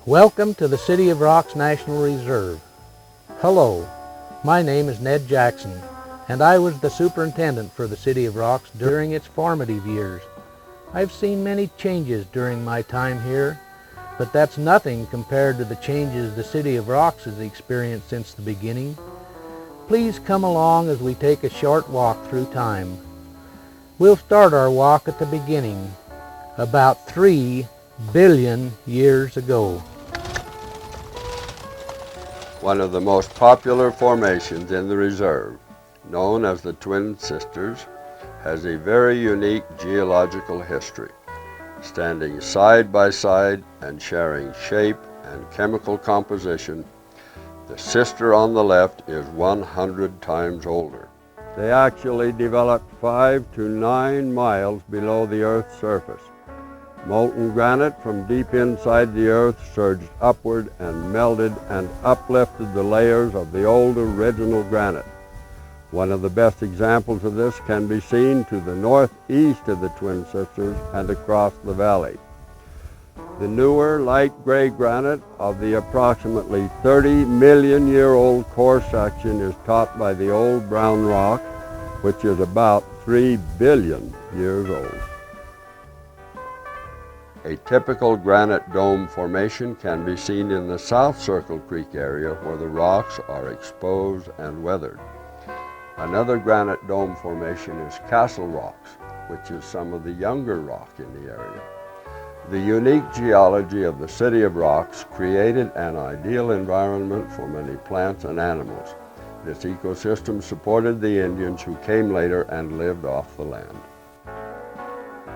Welcome to the City of Rocks National Reserve. Hello, my name is Ned Jackson, and I was the superintendent for the City of Rocks during its formative years. I've seen many changes during my time here, but that's nothing compared to the changes the City of Rocks has experienced since the beginning. Please come along as we take a short walk through time. We'll start our walk at the beginning, about 3 billion years ago. One of the most popular formations in the reserve, known as the Twin Sisters, has a very unique geological history. Standing side by side and sharing shape and chemical composition, the sister on the left is 100 times older. They actually developed 5 to 9 miles below the Earth's surface. Molten granite from deep inside the Earth surged upward and melted and uplifted the layers of the old original granite. One of the best examples of this can be seen to the northeast of the Twin Sisters and across the valley. The newer light gray granite of the approximately 30 million year old core section is topped by the old brown rock, which is about 3 billion years old. A typical granite dome formation can be seen in the South Circle Creek area where the rocks are exposed and weathered. Another granite dome formation is Castle Rocks, which is some of the younger rock in the area. The unique geology of the City of Rocks created an ideal environment for many plants and animals. This ecosystem supported the Indians who came later and lived off the land.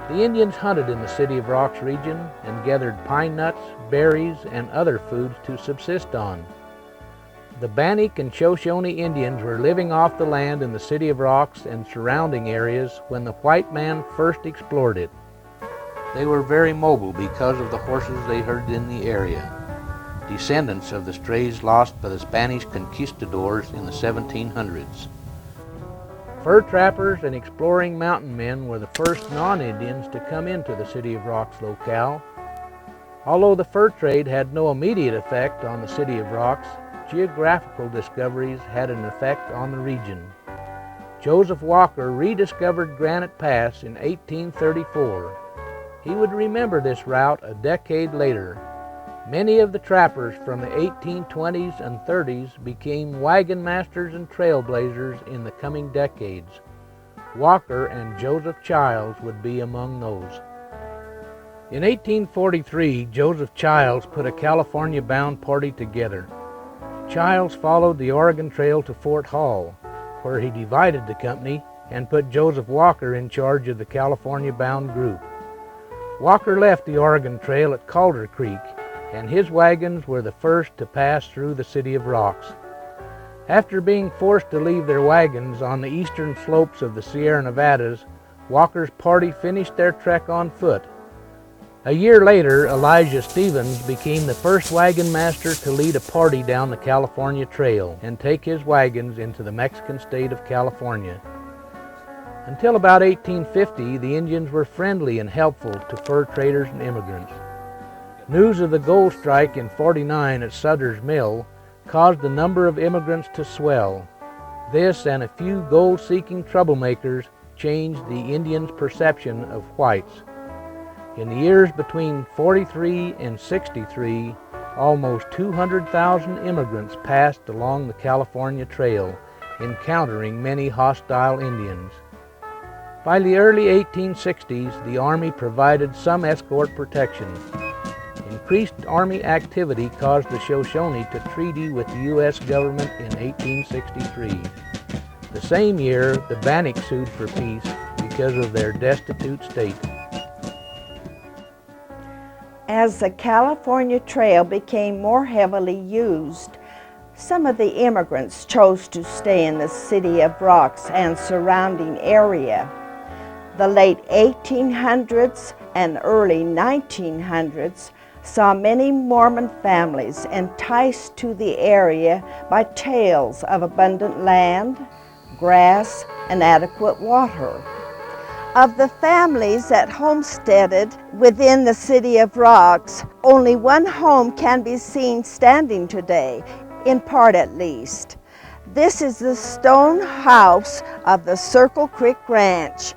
The Indians hunted in the City of Rocks region and gathered pine nuts, berries, and other foods to subsist on. The Bannock and Shoshone Indians were living off the land in the City of Rocks and surrounding areas when the white man first explored it. They were very mobile because of the horses they herded in the area, descendants of the strays lost by the Spanish conquistadors in the 1700s. Fur trappers and exploring mountain men were the first non-Indians to come into the City of Rocks locale. Although the fur trade had no immediate effect on the City of Rocks, geographical discoveries had an effect on the region. Joseph Walker rediscovered Granite Pass in 1834. He would remember this route a decade later. Many of the trappers from the 1820s and 30s became wagon masters and trailblazers in the coming decades. Walker and Joseph Childs would be among those. In 1843, Joseph Childs put a California-bound party together. Childs followed the Oregon Trail to Fort Hall, where he divided the company and put Joseph Walker in charge of the California-bound group. Walker left the Oregon Trail at Calder Creek, and his wagons were the first to pass through the City of Rocks. After being forced to leave their wagons on the eastern slopes of the Sierra Nevadas, Walker's party finished their trek on foot. A year later, Elijah Stevens became the first wagon master to lead a party down the California Trail and take his wagons into the Mexican state of California. Until about 1850, the Indians were friendly and helpful to fur traders and immigrants. News of the gold strike in '49 at Sutter's Mill caused the number of immigrants to swell. This and a few gold-seeking troublemakers changed the Indians' perception of whites. In the years between 43 and 63, almost 200,000 immigrants passed along the California Trail, encountering many hostile Indians. By the early 1860s, the Army provided some escort protection. Increased Army activity caused the Shoshone to treaty with the U.S. government in 1863. The same year, the Bannock sued for peace because of their destitute state. As the California Trail became more heavily used, some of the immigrants chose to stay in the City of Rocks and surrounding area. The late 1800s and early 1900s saw many Mormon families enticed to the area by tales of abundant land, grass, and adequate water. Of the families that homesteaded within the City of Rocks, only one home can be seen standing today, in part at least. This is the stone house of the Circle Creek Ranch,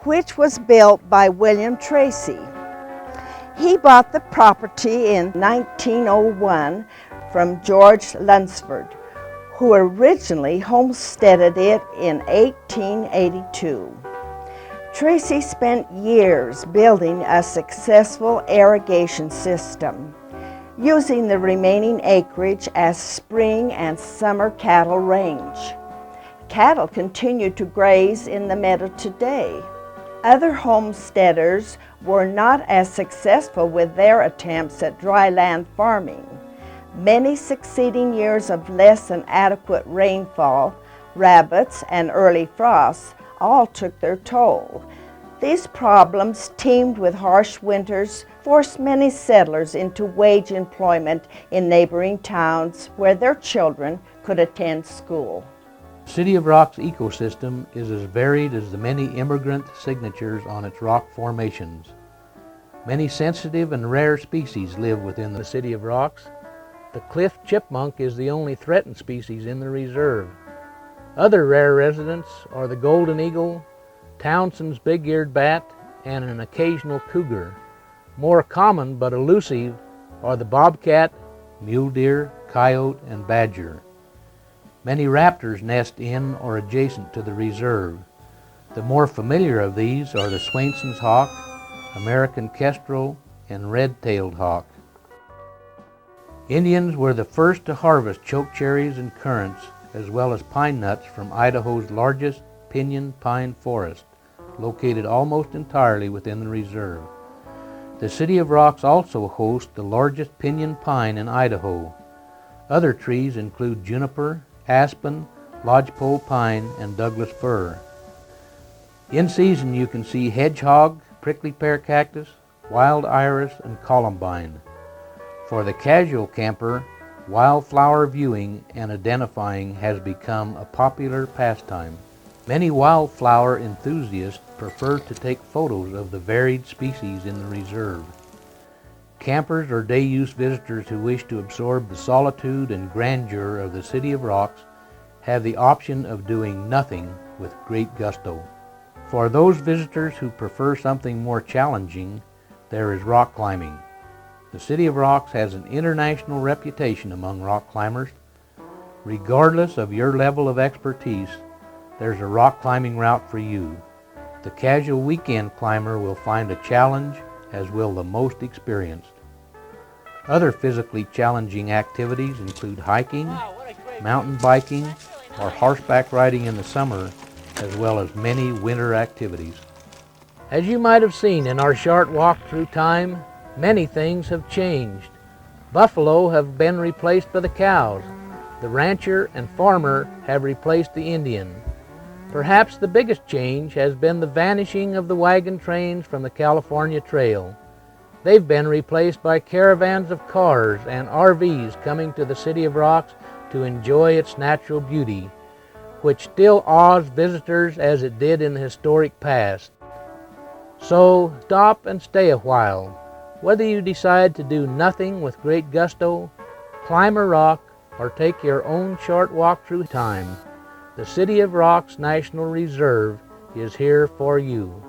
which was built by William Tracy. He bought the property in 1901 from George Lunsford, who originally homesteaded it in 1882. Tracy spent years building a successful irrigation system, using the remaining acreage as spring and summer cattle range. Cattle continue to graze in the meadow today. Other homesteaders were not as successful with their attempts at dry land farming. Many succeeding years of less than adequate rainfall, rabbits, and early frosts all took their toll. These problems, teamed with harsh winters, forced many settlers into wage employment in neighboring towns where their children could attend school. The City of Rocks ecosystem is as varied as the many immigrant signatures on its rock formations. Many sensitive and rare species live within the City of Rocks. The cliff chipmunk is the only threatened species in the reserve. Other rare residents are the golden eagle, Townsend's big-eared bat, and an occasional cougar. More common but elusive are the bobcat, mule deer, coyote, and badger. Many raptors nest in or adjacent to the reserve. The more familiar of these are the Swainson's hawk, American kestrel, and red-tailed hawk. Indians were the first to harvest chokecherries and currants, as well as pine nuts from Idaho's largest pinyon pine forest, located almost entirely within the reserve. The City of Rocks also hosts the largest pinyon pine in Idaho. Other trees include juniper, aspen, lodgepole pine, and Douglas fir. In season you can see hedgehog, prickly pear cactus, wild iris, and columbine. For the casual camper, wildflower viewing and identifying has become a popular pastime. Many wildflower enthusiasts prefer to take photos of the varied species in the reserve. Campers or day-use visitors who wish to absorb the solitude and grandeur of the City of Rocks have the option of doing nothing with great gusto. For those visitors who prefer something more challenging, there is rock climbing. The City of Rocks has an international reputation among rock climbers. Regardless of your level of expertise, there's a rock climbing route for you. The casual weekend climber will find a challenge, as will the most experienced. Other physically challenging activities include hiking, mountain biking, or horseback riding in the summer, as well as many winter activities. As you might have seen in our short walk through time, many things have changed. Buffalo have been replaced by the cows. The rancher and farmer have replaced the Indian. Perhaps the biggest change has been the vanishing of the wagon trains from the California Trail. They've been replaced by caravans of cars and RVs coming to the City of Rocks to enjoy its natural beauty, which still awes visitors as it did in the historic past. So stop and stay a while. Whether you decide to do nothing with great gusto, climb a rock, or take your own short walk through time, the City of Rocks National Reserve is here for you.